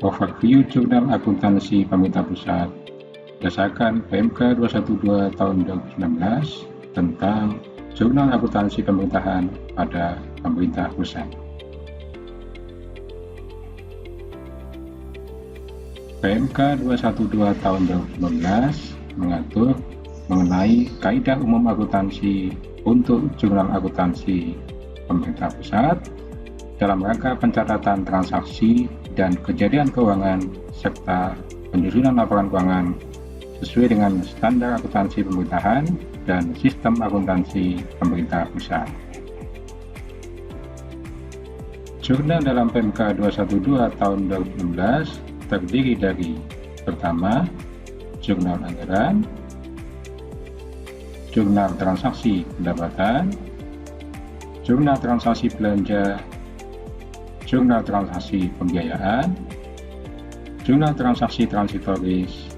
Overview Jurnal Akuntansi Pemerintah Pusat berdasarkan PMK 212 tahun 2019 tentang Jurnal Akuntansi Pemerintahan pada Pemerintah Pusat. PMK 212 tahun 2019 mengatur mengenai kaidah umum akuntansi untuk Jurnal Akuntansi Pemerintah Pusat dalam rangka pencatatan transaksi dan kejadian keuangan serta penyusunan laporan keuangan sesuai dengan standar akuntansi pemerintahan dan sistem akuntansi pemerintah pusat. Jurnal dalam PMK 212 tahun 2016 terdiri dari pertama, jurnal anggaran, jurnal transaksi pendapatan, jurnal transaksi belanja, jurnal transaksi pembiayaan, jurnal transaksi transitoris,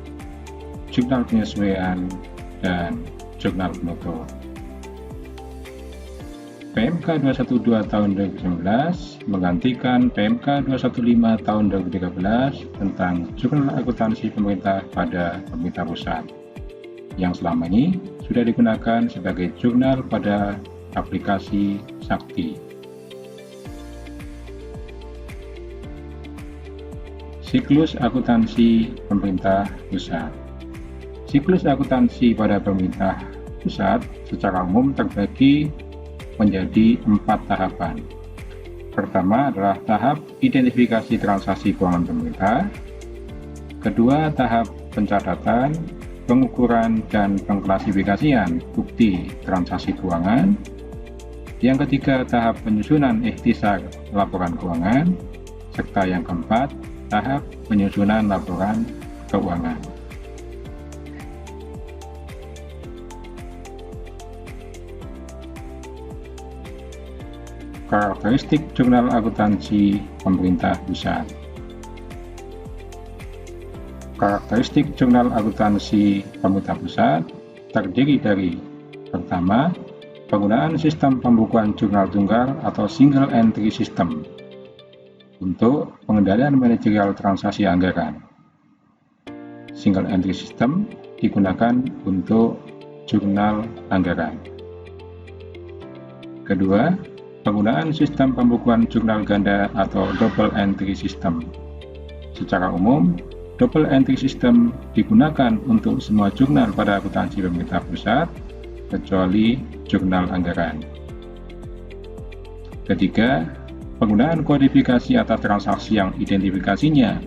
jurnal penyesuaian, dan jurnal penutup. PMK 212 tahun 2019 menggantikan PMK 215 tahun 2013 tentang Jurnal Akuntansi Pemerintah pada Pemerintah Pusat, yang selama ini sudah digunakan sebagai jurnal pada aplikasi Sakti. Siklus akuntansi pemerintah pusat. Siklus akuntansi pada pemerintah pusat secara umum terbagi menjadi 4 tahapan. Pertama adalah tahap identifikasi transaksi keuangan pemerintah. Kedua, tahap pencatatan, pengukuran, dan pengklasifikasian bukti transaksi keuangan. Yang ketiga, tahap penyusunan ikhtisar laporan keuangan. Serta yang keempat, tahap penyusunan laporan keuangan. Karakteristik Jurnal Akuntansi Pemerintah Pusat. Karakteristik Jurnal Akuntansi Pemerintah Pusat terdiri dari pertama, penggunaan sistem pembukuan jurnal tunggal atau single entry system untuk pengendalian manajerial transaksi anggaran. Single entry system digunakan untuk jurnal anggaran. Kedua, penggunaan sistem pembukuan jurnal ganda atau double entry system. Secara umum, double entry system digunakan untuk semua jurnal pada akuntansi pemerintah pusat, kecuali jurnal anggaran. Ketiga, penggunaan kodifikasi atas transaksi yang identifikasinya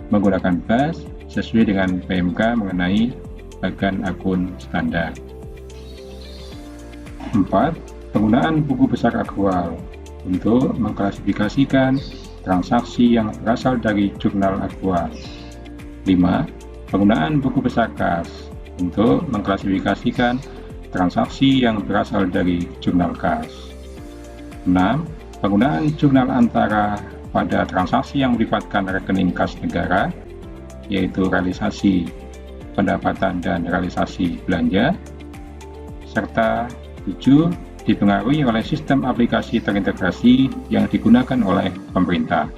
menggunakan BAS sesuai dengan PMK mengenai bagan akun standar. 4. Penggunaan buku besar aktual untuk mengklasifikasikan transaksi yang berasal dari jurnal aktual. 5. Penggunaan buku besar kas untuk mengklasifikasikan transaksi yang berasal dari jurnal kas. 6. Penggunaan jurnal antara pada transaksi yang melibatkan rekening kas negara, yaitu realisasi pendapatan dan realisasi belanja. Serta 7. Dipengaruhi oleh sistem aplikasi terintegrasi yang digunakan oleh pemerintah.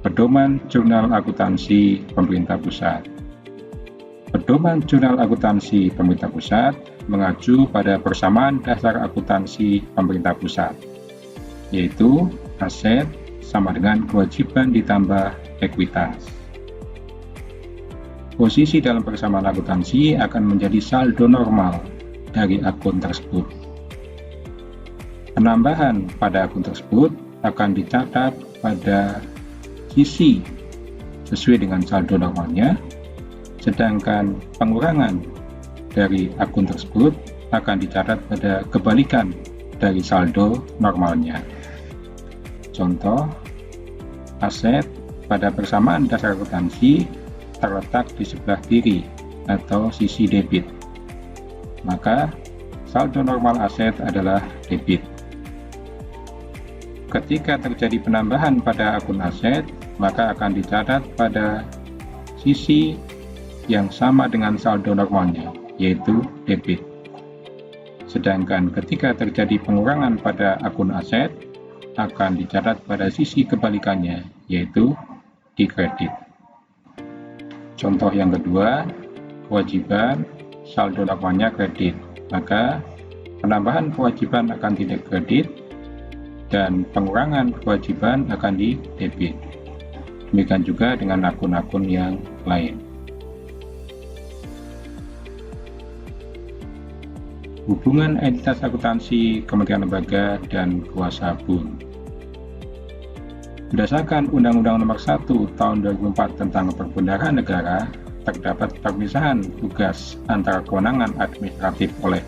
Pedoman Jurnal Akuntansi Pemerintah Pusat. Pedoman Jurnal Akuntansi Pemerintah Pusat mengacu pada persamaan dasar akuntansi pemerintah pusat, yaitu aset sama dengan kewajiban ditambah ekuitas. Posisi dalam persamaan akuntansi akan menjadi saldo normal dari akun tersebut. Penambahan pada akun tersebut akan dicatat pada sisi sesuai dengan saldo normalnya, sedangkan pengurangan dari akun tersebut akan dicatat pada kebalikan dari saldo normalnya. Contoh, aset pada persamaan dasar akuntansi terletak di sebelah kiri atau sisi debit, maka saldo normal aset adalah debit. Ketika terjadi penambahan pada akun aset, maka akan dicatat pada sisi yang sama dengan saldo normalnya, yaitu debit. Sedangkan ketika terjadi pengurangan pada akun aset, akan dicatat pada sisi kebalikannya, yaitu di kredit. Contoh yang kedua, kewajiban saldo laporannya kredit, maka penambahan kewajiban akan di kredit dan pengurangan kewajiban akan di debit. Demikian juga dengan akun-akun yang lain. Hubungan entitas akuntansi, kementerian lembaga, dan kuasa BUN. Berdasarkan Undang-Undang Nomor 1 Tahun 2004 tentang Perbendaharaan Negara, terdapat perpisahan tugas antara kewenangan administratif oleh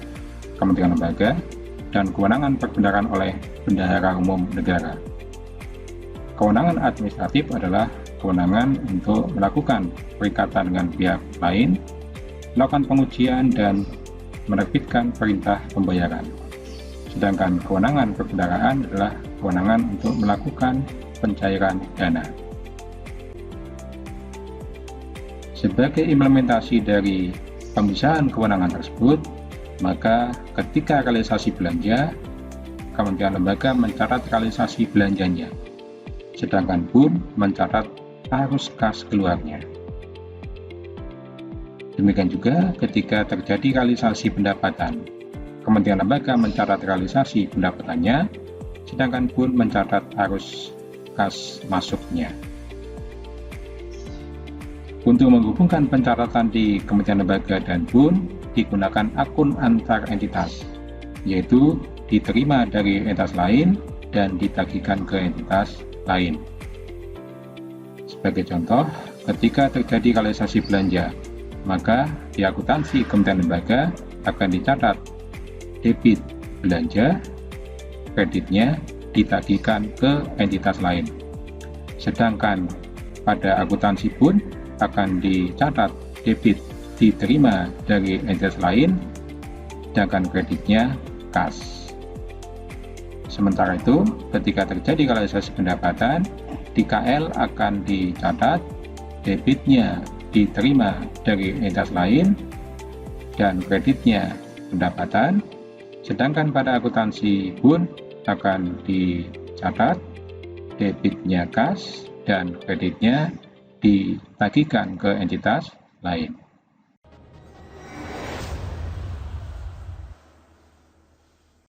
kementerian lembaga dan kewenangan perbendaharaan oleh Bendahara Umum Negara. Kewenangan administratif adalah kewenangan untuk melakukan perikatan dengan pihak lain, melakukan pengujian, dan menerbitkan perintah pembayaran. Sedangkan kewenangan perbendaharaan adalah kewenangan untuk melakukan pencairan dana. Sebagai implementasi dari pemisahan kewenangan tersebut, maka ketika realisasi belanja, kementerian lembaga mencatat realisasi belanjanya, sedangkan BUN mencatat arus kas keluarnya. Demikian juga ketika terjadi realisasi pendapatan, kementerian lembaga mencatat realisasi pendapatannya, sedangkan BUN mencatat arus kas masuknya. Untuk menghubungkan pencatatan di kementerian lembaga dan BUN, digunakan akun antar entitas, yaitu diterima dari entitas lain dan ditagihkan ke entitas lain. Sebagai contoh, ketika terjadi realisasi belanja, maka di akuntansi kementerian lembaga akan dicatat debit belanja, kreditnya ditagihkan ke entitas lain. Sedangkan pada akuntansi BUN akan dicatat debit diterima dari entitas lain, sedangkan kreditnya kas. Sementara itu, ketika terjadi realisasi pendapatan, di KL akan dicatat debitnya diterima dari entitas lain dan kreditnya pendapatan, sedangkan pada akuntansi BUN akan dicatat debitnya kas dan kreditnya ditagihkan ke entitas lain.